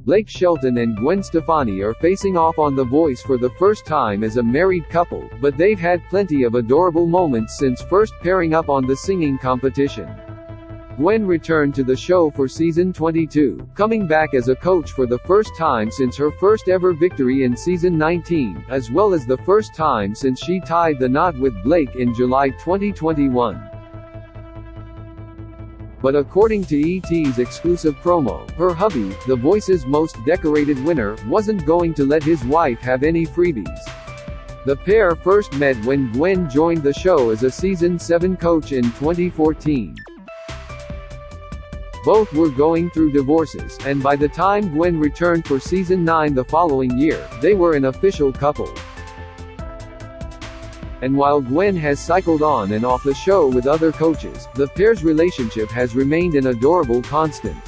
Blake Shelton and Gwen Stefani are facing off on The Voice for the first time as a married couple, but they've had plenty of adorable moments since first pairing up on the singing competition. Gwen returned to the show for season 22, coming back as a coach for the first time since her first ever victory in season 19, as well as the first time since she tied the knot with Blake in July 2021. But according to ET's exclusive promo, her hubby, The Voice's most decorated winner, wasn't going to let his wife have any freebies. The pair first met when Gwen joined the show as a season 7 coach in 2014. Both were going through divorces, and by the time Gwen returned for season 9 the following year, they were an official couple. And while Gwen has cycled on and off the show with other coaches, the pair's relationship has remained an adorable constant.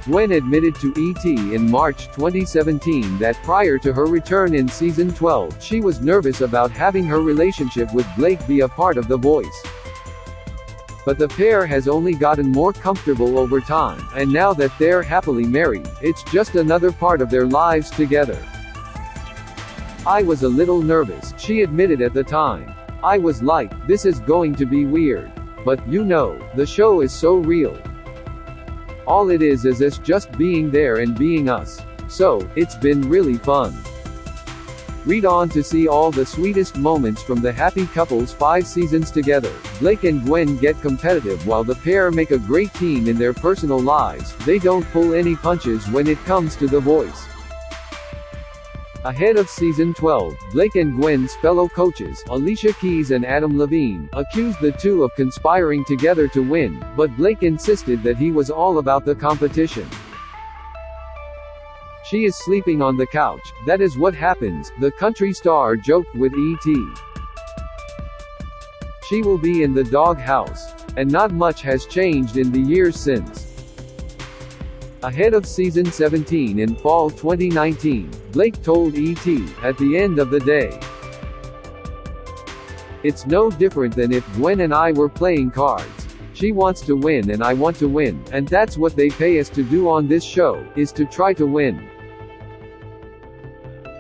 Gwen admitted to ET in March 2017 that prior to her return in season 12, she was nervous about having her relationship with Blake be a part of The Voice. But the pair has only gotten more comfortable over time, and now that they're happily married, it's just another part of their lives together. "I was a little nervous," she admitted at the time. "I was like, this is going to be weird. But, you know, the show is so real. All it is us just being there and being us. So, it's been really fun." Read on to see all the sweetest moments from the happy couple's 5 seasons together. Blake and Gwen get competitive while the pair make a great team in their personal lives. They don't pull any punches when it comes to The Voice. Ahead of season 12, Blake and Gwen's fellow coaches, Alicia Keys and Adam Levine, accused the two of conspiring together to win, but Blake insisted that he was all about the competition. "She is sleeping on the couch, that is what happens," the country star joked with ET. "She will be in the dog house. And not much has changed in the years since." Ahead of season 17 in fall 2019, Blake told ET, "At the end of the day, it's no different than if Gwen and I were playing cards. She wants to win and I want to win, and that's what they pay us to do on this show, is to try to win."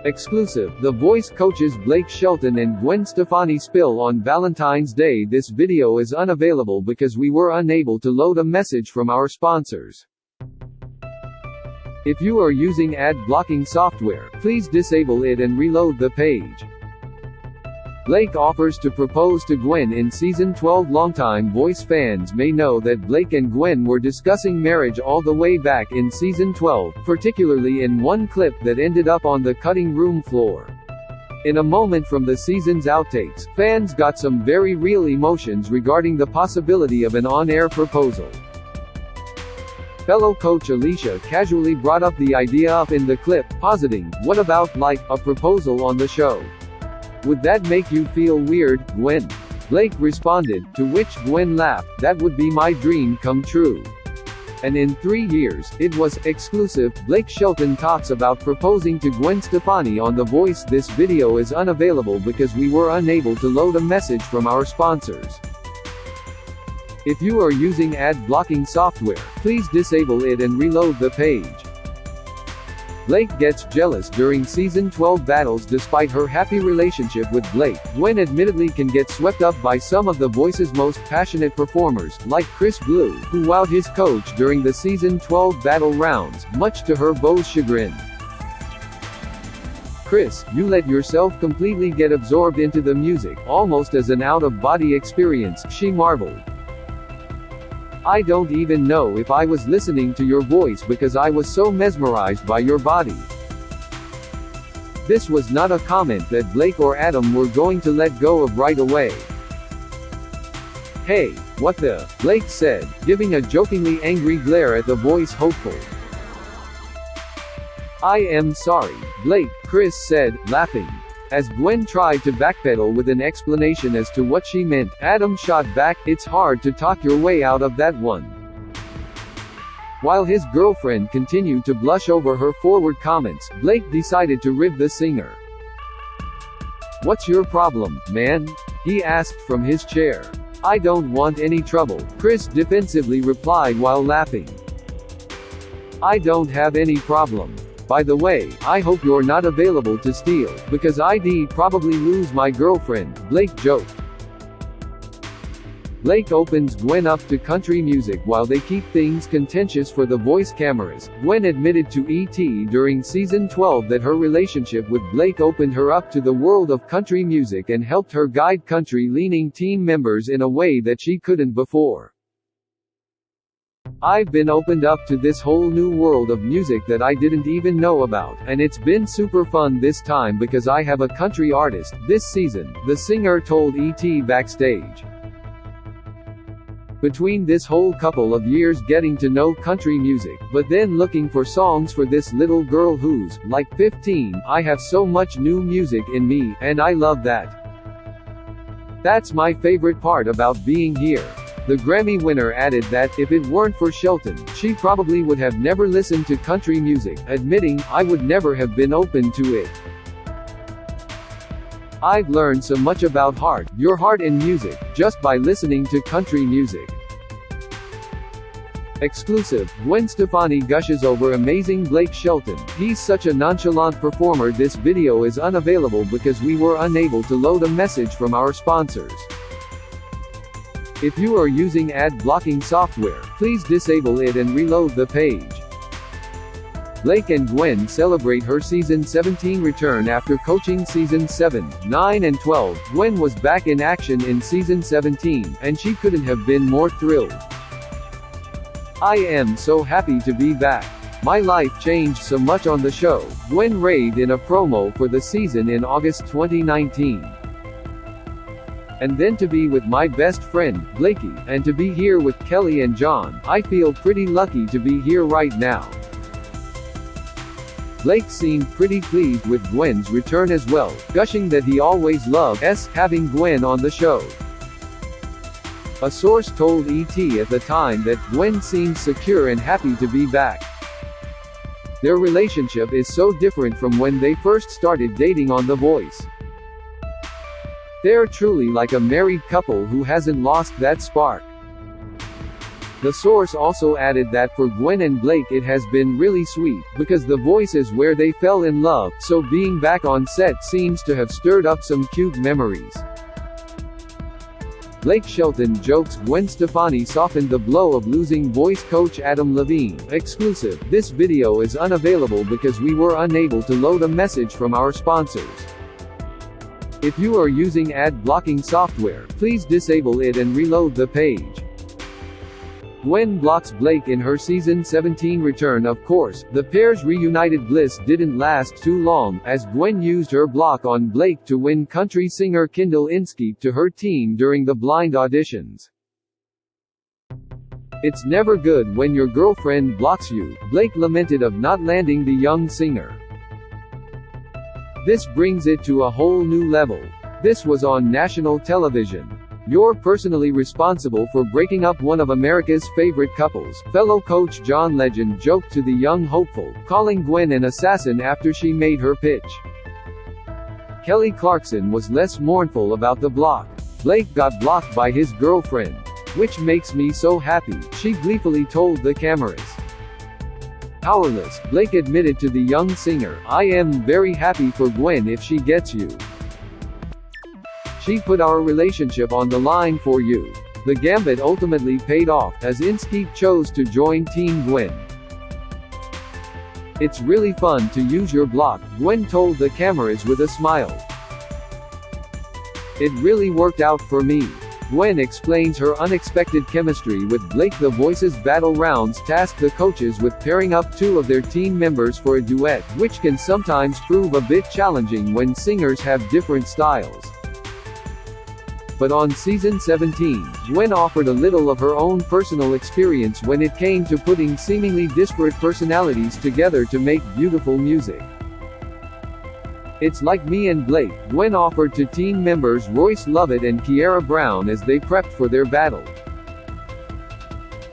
Exclusive: The Voice coaches Blake Shelton and Gwen Stefani spill on Valentine's Day. This video is unavailable because we were unable to load a message from our sponsors. If you are using ad blocking software, please disable it and reload the page. Blake offers to propose to Gwen in season 12. Longtime Voice fans may know that Blake and Gwen were discussing marriage all the way back in season 12, particularly in one clip that ended up on the cutting room floor. In a moment from the season's outtakes, fans got some very real emotions regarding the possibility of an on-air proposal. Fellow coach Alicia casually brought up the idea up in the clip, positing, "What about, like, a proposal on the show? Would that make you feel weird, Gwen?" Blake responded, to which Gwen laughed, "That would be my dream come true." And in 3 years, it was exclusive. Blake Shelton talks about proposing to Gwen Stefani on The Voice. This video is unavailable because we were unable to load a message from our sponsors. If you are using ad blocking software, please disable it and reload the page. Blake gets jealous during season 12 battles. Despite her happy relationship with Blake, Gwen admittedly can get swept up by some of The Voice's most passionate performers, like Chris Blue, who wowed his coach during the season 12 battle rounds, much to her beau's chagrin. "Chris, you let yourself completely get absorbed into the music, almost as an out-of-body experience," she marveled. "I don't even know if I was listening to your voice because I was so mesmerized by your body." This was not a comment that Blake or Adam were going to let go of right away. "Hey, what the?" Blake said, giving a jokingly angry glare at The Voice hopeful. "I am sorry, Blake," Chris said, laughing. As Gwen tried to backpedal with an explanation as to what she meant, Adam shot back, "It's hard to talk your way out of that one." While his girlfriend continued to blush over her forward comments, Blake decided to rib the singer. "What's your problem, man?" he asked from his chair. "I don't want any trouble," Chris defensively replied while laughing. I don't have any problem. By the way, I hope you're not available to steal, because I'd probably lose my girlfriend, Blake joked. Blake opens Gwen up to country music while they keep things contentious for the voice cameras. Gwen admitted to ET during season 12 that her relationship with Blake opened her up to the world of country music and helped her guide country-leaning team members in a way that she couldn't before. I've been opened up to this whole new world of music that I didn't even know about, and it's been super fun this time because I have a country artist this season, the singer told ET backstage. Between this whole couple of years getting to know country music, but then looking for songs for this little girl who's, like 15, I have so much new music in me, and I love that. That's my favorite part about being here. The Grammy winner added that, if it weren't for Shelton, she probably would have never listened to country music, admitting, I would never have been open to it. I've learned so much about your heart in music, just by listening to country music. Exclusive, Gwen Stefani gushes over amazing Blake Shelton. He's such a nonchalant performer. This video is unavailable because we were unable to load a message from our sponsors. If you are using ad blocking software, please disable it and reload the page. Blake and Gwen celebrate her season 17 return after coaching season 7, 9 and 12. Gwen was back in action in season 17, and she couldn't have been more thrilled. I am so happy to be back. My life changed so much on the show, Gwen raved in a promo for the season in August 2019. And then to be with my best friend, Blakey, and to be here with Kelly and John, I feel pretty lucky to be here right now. Blake seemed pretty pleased with Gwen's return as well, gushing that he always loved having Gwen on the show. A source told ET at the time that Gwen seemed secure and happy to be back. Their relationship is so different from when they first started dating on The Voice. They're truly like a married couple who hasn't lost that spark. The source also added that for Gwen and Blake it has been really sweet, because The Voice is where they fell in love, so being back on set seems to have stirred up some cute memories. Blake Shelton jokes Gwen Stefani softened the blow of losing voice coach Adam Levine. Exclusive, this video is unavailable because we were unable to load a message from our sponsors. If you are using ad blocking software, please disable it and reload the page. Gwen blocks Blake in her season 17 return. Of course, the pair's reunited bliss didn't last too long, as Gwen used her block on Blake to win country singer Kendall Inskeep to her team during the blind auditions. It's never good when your girlfriend blocks you, Blake lamented of not landing the young singer. This brings it to a whole new level. This was on national television. You're personally responsible for breaking up one of America's favorite couples, fellow Coach John Legend joked to the young hopeful, calling Gwen an assassin after she made her pitch. Kelly Clarkson was less mournful about the block. Blake got blocked by his girlfriend. Which makes me so happy, she gleefully told the cameras. Powerless, Blake admitted to the young singer, I am very happy for Gwen if she gets you. She put our relationship on the line for you. The gambit ultimately paid off, as Inskeep chose to join Team Gwen. It's really fun to use your block, Gwen told the cameras with a smile. It really worked out for me. Gwen explains her unexpected chemistry with Blake. The Voice's battle rounds task the coaches with pairing up two of their team members for a duet, which can sometimes prove a bit challenging when singers have different styles. But on season 17, Gwen offered a little of her own personal experience when it came to putting seemingly disparate personalities together to make beautiful music. It's like me and Blake, Gwen offered to team members Royce Lovett and Kiara Brown as they prepped for their battle.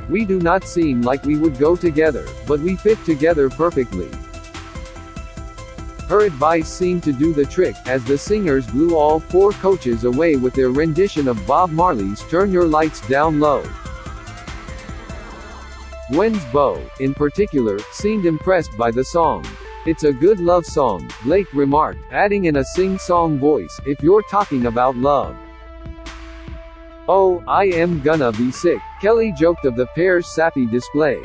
We do not seem like we would go together, but we fit together perfectly. Her advice seemed to do the trick, as the singers blew all four coaches away with their rendition of Bob Marley's Turn Your Lights Down Low. Gwen's beau, in particular, seemed impressed by the song. "It's a good love song," Blake remarked, adding in a sing-song voice, "if you're talking about love." "Oh, I am gonna be sick," Kelly joked of the pair's sappy display.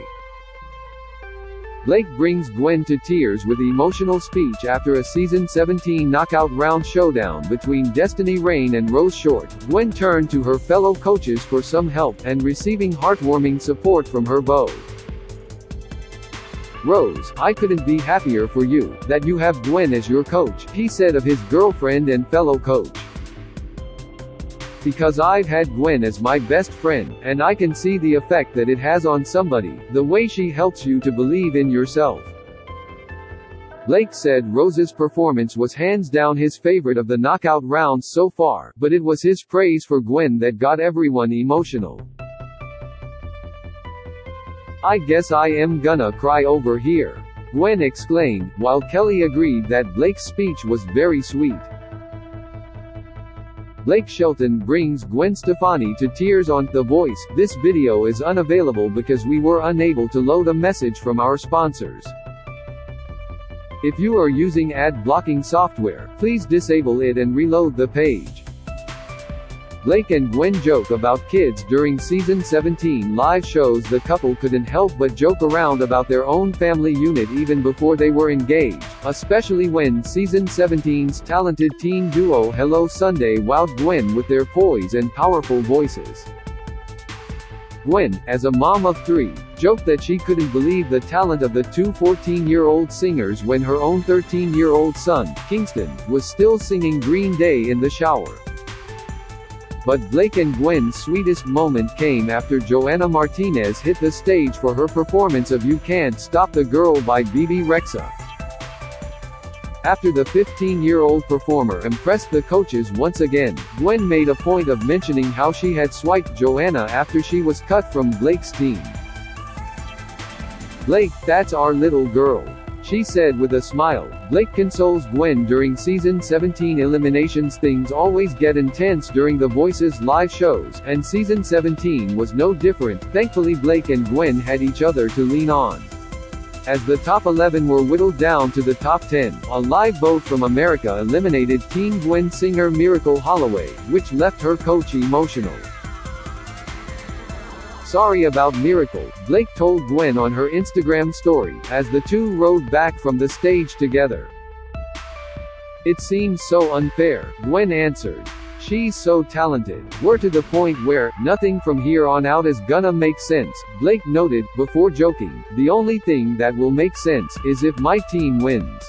Blake brings Gwen to tears with emotional speech after a season 17 knockout round showdown between Destiny Rain and Rose Short. Gwen turned to her fellow coaches for some help, and receiving heartwarming support from her beau. "Rose, I couldn't be happier for you, that you have Gwen as your coach," he said of his girlfriend and fellow coach. "Because I've had Gwen as my best friend, and I can see the effect that it has on somebody, the way she helps you to believe in yourself." Blake said Rose's performance was hands down his favorite of the knockout rounds so far, but it was his praise for Gwen that got everyone emotional. "I guess I am gonna cry over here," Gwen exclaimed, while Kelly agreed that Blake's speech was very sweet. Blake Shelton brings Gwen Stefani to tears on The Voice. This video is unavailable because we were unable to load a message from our sponsors. If you are using ad blocking software, please disable it and reload the page. Blake and Gwen joke about kids during season 17 live shows. The couple couldn't help but joke around about their own family unit even before they were engaged, especially when season 17's talented teen duo Hello Sunday wowed Gwen with their poise and powerful voices. Gwen, as a mom of 3, joked that she couldn't believe the talent of the two 14-year-old singers when her own 13-year-old son, Kingston, was still singing Green Day in the shower. But Blake and Gwen's sweetest moment came after Joanna Martinez hit the stage for her performance of You Can't Stop the Girl by BB Rexha. After the 15-year-old performer impressed the coaches once again, Gwen made a point of mentioning how she had swiped Joanna after she was cut from Blake's team. "Blake, that's our little girl," she said with a smile. Blake consoles Gwen during season 17 eliminations. Things always get intense during The Voice's live shows, and season 17 was no different. Thankfully Blake and Gwen had each other to lean on. As the top 11 were whittled down to the top 10, a live vote from America eliminated teen Gwen singer Miracle Holloway, which left her coach emotional. "Sorry about Miracle," Blake told Gwen on her Instagram story, as the two rode back from the stage together. "It seems so unfair," Gwen answered. "She's so talented. We're to the point where, nothing from here on out is gonna make sense," Blake noted, before joking, "The only thing that will make sense is if my team wins."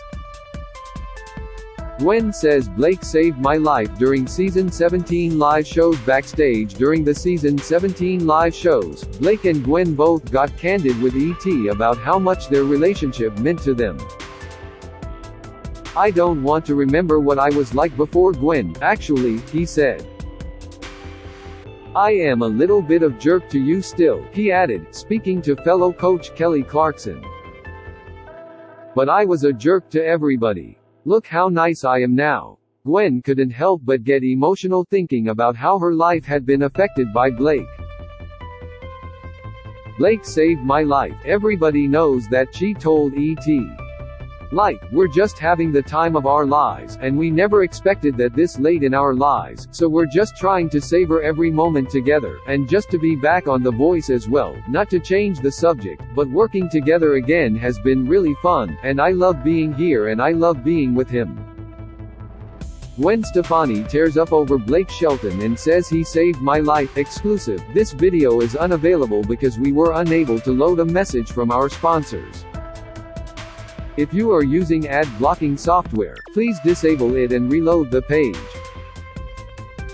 Gwen says Blake saved my life during season 17 live shows. Backstage during the season 17 live shows, Blake and Gwen both got candid with ET about how much their relationship meant to them. "I don't want to remember what I was like before Gwen, actually," he said. "I am a little bit of jerk to you still," he added, speaking to fellow coach Kelly Clarkson. "But I was a jerk to everybody. Look how nice I am now." Gwen couldn't help but get emotional thinking about how her life had been affected by Blake. "Blake saved my life, everybody knows that," she told ET. "Like, we're just having the time of our lives, and we never expected that this late in our lives, so we're just trying to savor every moment together, and just to be back on The Voice as well. Not to change the subject, but working together again has been really fun, and I love being here and I love being with him." Gwen Stefani tears up over Blake Shelton and says he saved my life. Exclusive. This video is unavailable because we were unable to load a message from our sponsors. If you are using ad blocking software, please disable it and reload the page.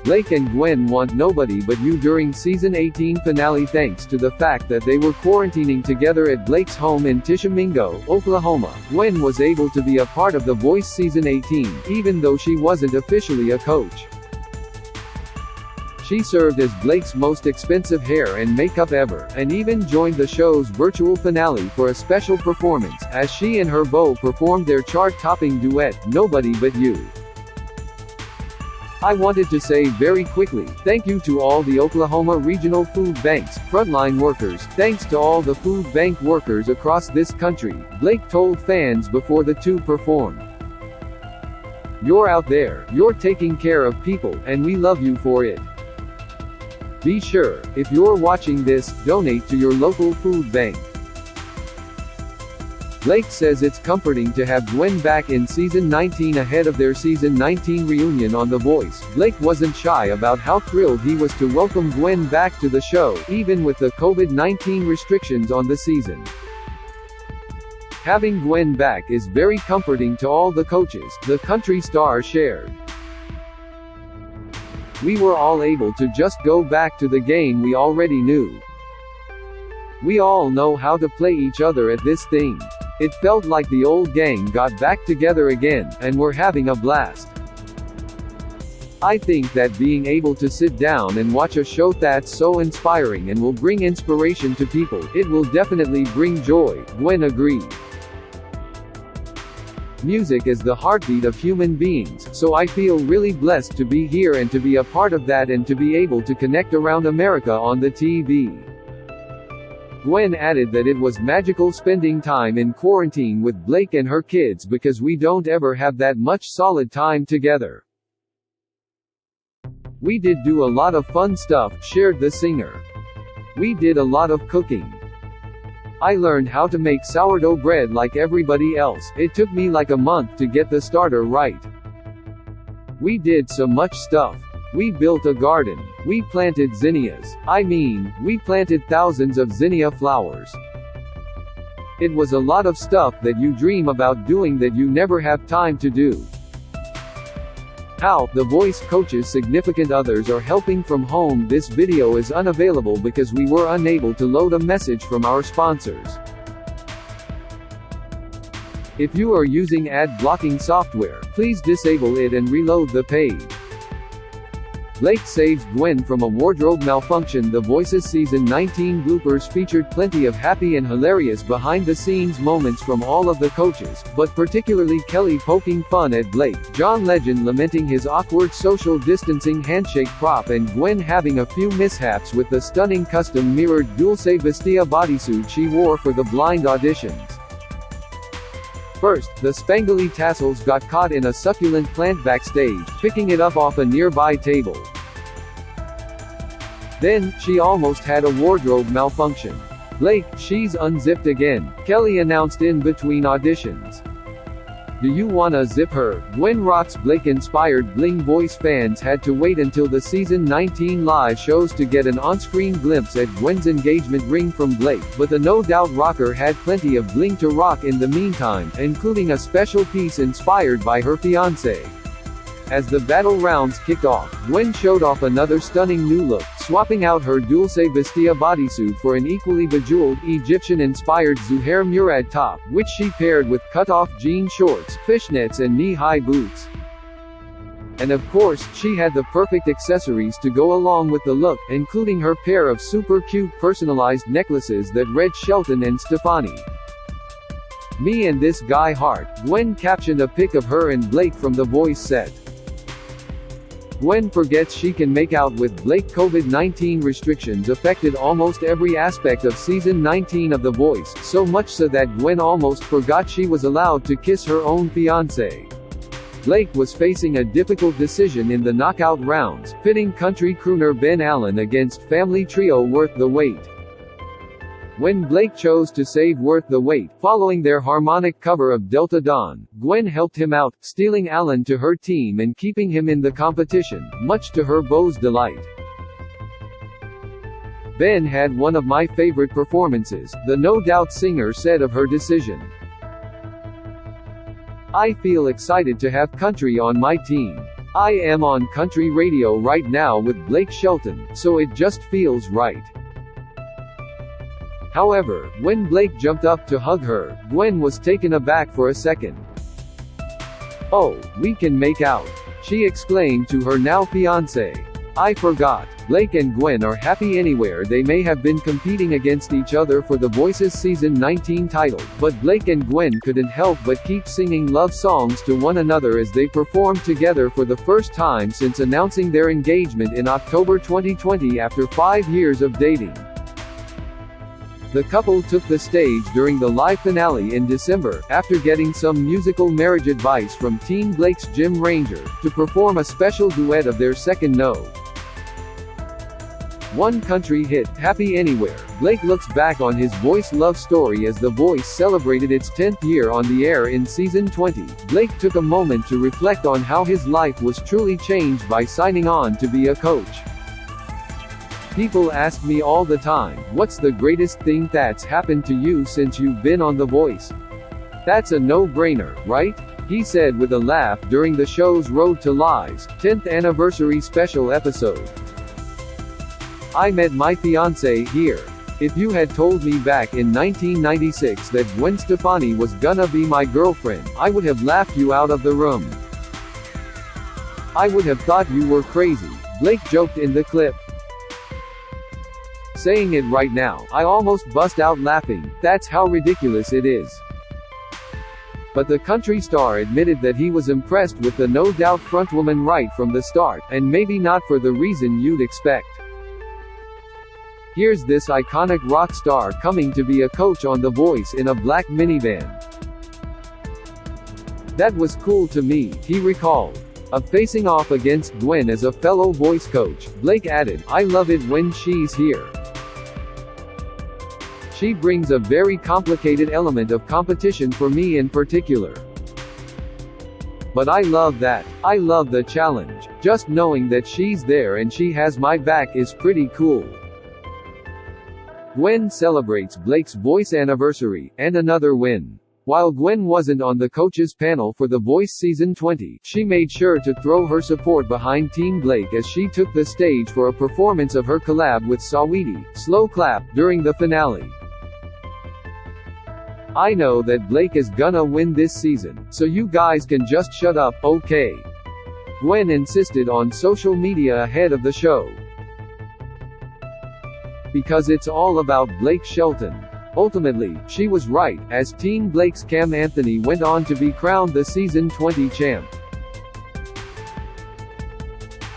Blake and Gwen want nobody but you during season 18 finale. Thanks to the fact that they were quarantining together at Blake's home in Tishomingo, Oklahoma, Gwen was able to be a part of The Voice season 18, even though she wasn't officially a coach. She served as Blake's most expensive hair and makeup ever, and even joined the show's virtual finale for a special performance, as she and her beau performed their chart-topping duet, Nobody But You. I wanted to say very quickly, thank you to all the Oklahoma Regional Food Bank's frontline workers. Thanks to all the food bank workers across this country, Blake told fans before the two performed. You're out there, you're taking care of people, and we love you for it. Be sure, if you're watching this, donate to your local food bank. Blake says it's comforting to have Gwen back in season 19 ahead of their season 19 reunion on The Voice. Blake wasn't shy about how thrilled he was to welcome Gwen back to the show, even with the COVID-19 restrictions on the season. Having Gwen back is very comforting to all the coaches, the country star shared. We were all able to just go back to the game we already knew. We all know how to play each other at this thing. It felt like the old gang got back together again, and we're having a blast. I think that being able to sit down and watch a show that's so inspiring and will bring inspiration to people, it will definitely bring joy, Gwen agreed. Music is the heartbeat of human beings, so I feel really blessed to be here and to be a part of that and to be able to connect around America on the TV. Gwen added that it was magical spending time in quarantine with Blake and her kids because we don't ever have that much solid time together. We did do a lot of fun stuff, shared the singer. We did a lot of cooking. I learned how to make sourdough bread like everybody else. It took me like a month to get the starter right. We did so much stuff. We built a garden. We planted zinnias. We planted thousands of zinnia flowers. It was a lot of stuff that you dream about doing that you never have time to do. How The Voice coaches' significant others are helping from home. This video is unavailable because we were unable to load a message from our sponsors. If you are using ad blocking software, please disable it and reload the page. Blake saves Gwen from a wardrobe malfunction. The Voice's season 19 bloopers featured plenty of happy and hilarious behind-the-scenes moments from all of the coaches, but particularly Kelly poking fun at Blake, John Legend lamenting his awkward social distancing handshake prop, and Gwen having a few mishaps with the stunning custom-mirrored Dulce Bestia bodysuit she wore for the blind auditions. First, the spangly tassels got caught in a succulent plant backstage, picking it up off a nearby table. Then, she almost had a wardrobe malfunction. Blake, she's unzipped again, Kelly announced in between auditions. Do you wanna zip her? Gwen rocks. Blake-inspired bling. Voice fans had to wait until the season 19 live shows to get an on-screen glimpse at Gwen's engagement ring from Blake, but the No Doubt rocker had plenty of bling to rock in the meantime, including a special piece inspired by her fiancé. As the battle rounds kicked off, Gwen showed off another stunning new look, swapping out her Dulce Bestia bodysuit for an equally bejeweled, Egyptian-inspired Zuhair Murad top, which she paired with cut-off jean shorts, fishnets and knee-high boots. And of course, she had the perfect accessories to go along with the look, including her pair of super cute personalized necklaces that read Shelton and Stefani. Me and this guy heart, Gwen captioned a pic of her and Blake from The Voice set. Gwen forgets she can make out with Blake. COVID-19 restrictions affected almost every aspect of season 19 of The Voice, so much so that Gwen almost forgot she was allowed to kiss her own fiancé. Blake was facing a difficult decision in the knockout rounds, pitting country crooner Ben Allen against family trio Worth the Wait. When Blake chose to save Worth the Wait, following their harmonic cover of Delta Dawn, Gwen helped him out, stealing Allen to her team and keeping him in the competition, much to her beau's delight. Ben had one of my favorite performances, the No Doubt singer said of her decision. I feel excited to have country on my team. I am on country radio right now with Blake Shelton, so it just feels right. However, when Blake jumped up to hug her, Gwen was taken aback for a second. Oh, we can make out, she exclaimed to her now fiancé. I forgot. Blake and Gwen are happy anywhere. They may have been competing against each other for The Voice's season 19 title, but Blake and Gwen couldn't help but keep singing love songs to one another as they performed together for the first time since announcing their engagement in October 2020 after 5 years of dating. The couple took the stage during the live finale in December, after getting some musical marriage advice from Team Blake's Jim Ranger, to perform a special duet of their second No. 1 country hit, Happy Anywhere. Blake looks back on his Voice love story as The Voice celebrated its 10th year on the air in season 20. Blake took a moment to reflect on how his life was truly changed by signing on to be a coach. People ask me all the time, what's the greatest thing that's happened to you since you've been on The Voice? That's a no-brainer, right? He said with a laugh during the show's Road to Live's 10th anniversary special episode. I met my fiancé here. If you had told me back in 1996 that Gwen Stefani was gonna be my girlfriend, I would have laughed you out of the room. I would have thought you were crazy, Blake joked in the clip. Saying it right now, I almost bust out laughing, that's how ridiculous it is. But the country star admitted that he was impressed with the No Doubt frontwoman right from the start, and maybe not for the reason you'd expect. Here's this iconic rock star coming to be a coach on The Voice in a black minivan. That was cool to me, he recalled. Of facing off against Gwen as a fellow Voice coach, Blake added, I love it when she's here. She brings a very complicated element of competition for me in particular. But I love that. I love the challenge. Just knowing that she's there and she has my back is pretty cool. Gwen celebrates Blake's Voice anniversary, and another win. While Gwen wasn't on the coaches panel for The Voice season 20, she made sure to throw her support behind Team Blake as she took the stage for a performance of her collab with Sweetest, Slow Clap, during the finale. I know that Blake is gonna win this season, so you guys can just shut up, okay? Gwen insisted on social media ahead of the show. Because it's all about Blake Shelton. Ultimately, she was right, as Team Blake's Cam Anthony went on to be crowned the season 20 champ.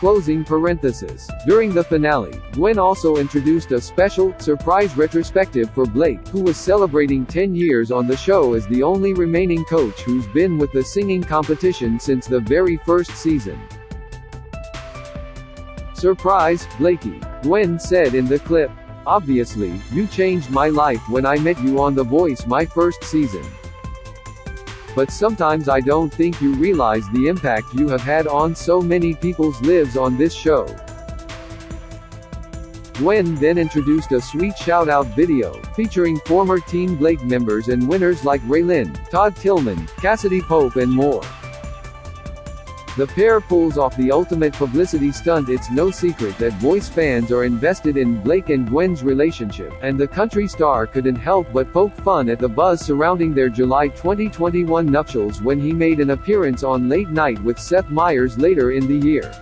Closing parenthesis. During the finale, Gwen also introduced a special, surprise retrospective for Blake, who was celebrating 10 years on the show as the only remaining coach who's been with the singing competition since the very first season. Surprise, Blakey, Gwen said in the clip. Obviously, you changed my life when I met you on The Voice my first season. But sometimes I don't think you realize the impact you have had on so many people's lives on this show. Gwen then introduced a sweet shout-out video, featuring former Team Blake members and winners like Raylynn, Todd Tillman, Cassidy Pope and more. The pair pulls off the ultimate publicity stunt. It's no secret that Voice fans are invested in Blake and Gwen's relationship, and the country star couldn't help but poke fun at the buzz surrounding their July 2021 nuptials when he made an appearance on Late Night with Seth Meyers later in the year.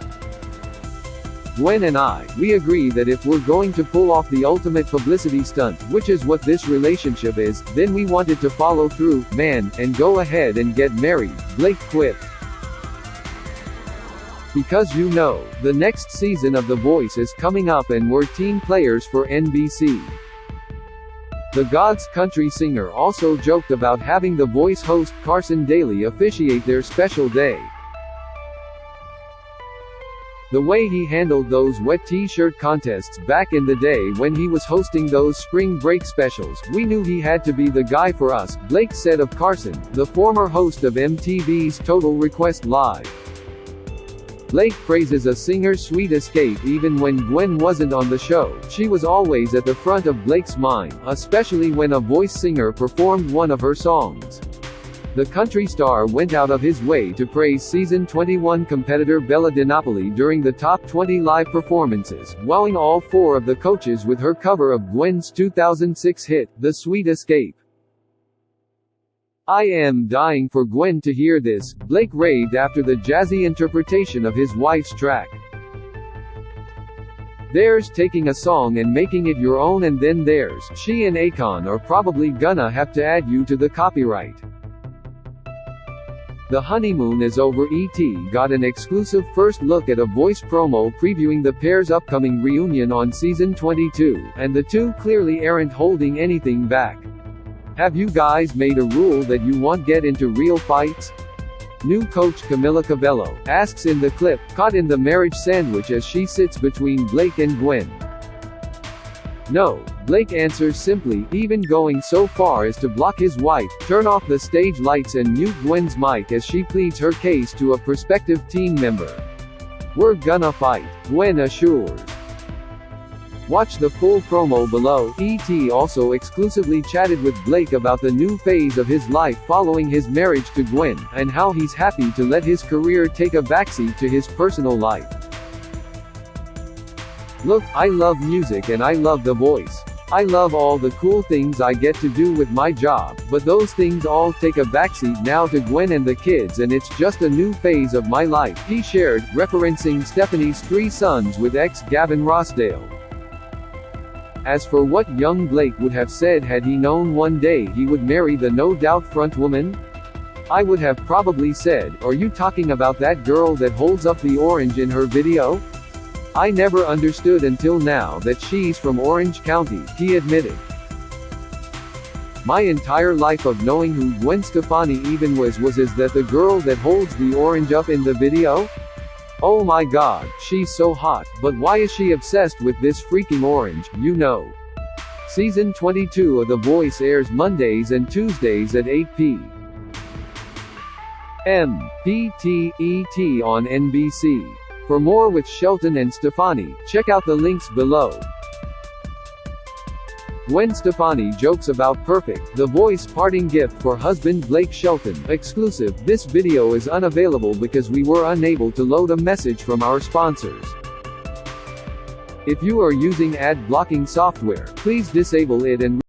Gwen and we agree that if we're going to pull off the ultimate publicity stunt, which is what this relationship is, then we wanted to follow through, man, and go ahead and get married, Blake quipped. Because you know, the next season of The Voice is coming up and we're team players for NBC. The God's country singer also joked about having The Voice host Carson Daly officiate their special day. The way he handled those wet t-shirt contests back in the day when he was hosting those spring break specials, we knew he had to be the guy for us, Blake said of Carson, the former host of MTV's Total Request Live. Blake praises a singer's sweet escape. Even when Gwen wasn't on the show, she was always at the front of Blake's mind, especially when a Voice singer performed one of her songs. The country star went out of his way to praise season 21 competitor Bella DiNapoli during the top 20 live performances, wowing all 4 of the coaches with her cover of Gwen's 2006 hit, The Sweet Escape. I am dying for Gwen to hear this, Blake raved after the jazzy interpretation of his wife's track. There's taking a song and making it your own, and then there's she and Akon are probably gonna have to add you to the copyright. The honeymoon is over. ET got an exclusive first look at a voice promo previewing the pair's upcoming reunion on season 22, and the two clearly aren't holding anything back. Have you guys made a rule that you won't get into real fights? New coach Camila Cabello asks in the clip, caught in the marriage sandwich as she sits between Blake and Gwen. No, Blake answers simply, even going so far as to block his wife, turn off the stage lights and mute Gwen's mic as she pleads her case to a prospective team member. We're gonna fight, Gwen assures. Watch the full promo below. ET also exclusively chatted with Blake about the new phase of his life following his marriage to Gwen, and how he's happy to let his career take a backseat to his personal life. Look, I love music and I love The Voice. I love all the cool things I get to do with my job, but those things all take a backseat now to Gwen and the kids, and it's just a new phase of my life, he shared, referencing Stephanie's 3 sons with ex Gavin Rossdale. As for what young Blake would have said had he known one day he would marry the No Doubt frontwoman, I would have probably said, "Are you talking about that girl that holds up the orange in her video? I never understood until now that she's from Orange County," he admitted. "My entire life of knowing who Gwen Stefani even was is that the girl that holds the orange up in the video? Oh my god, she's so hot, but why is she obsessed with this freaking orange, you know?" Season 22 of The Voice airs Mondays and Tuesdays at 8 p.m. PTET on NBC. For more with Shelton and Stefani, check out the links below. Gwen Stefani jokes about perfect, The Voice parting gift for husband Blake Shelton. Exclusive, this video is unavailable because we were unable to load a message from our sponsors. If you are using ad blocking software, please disable it and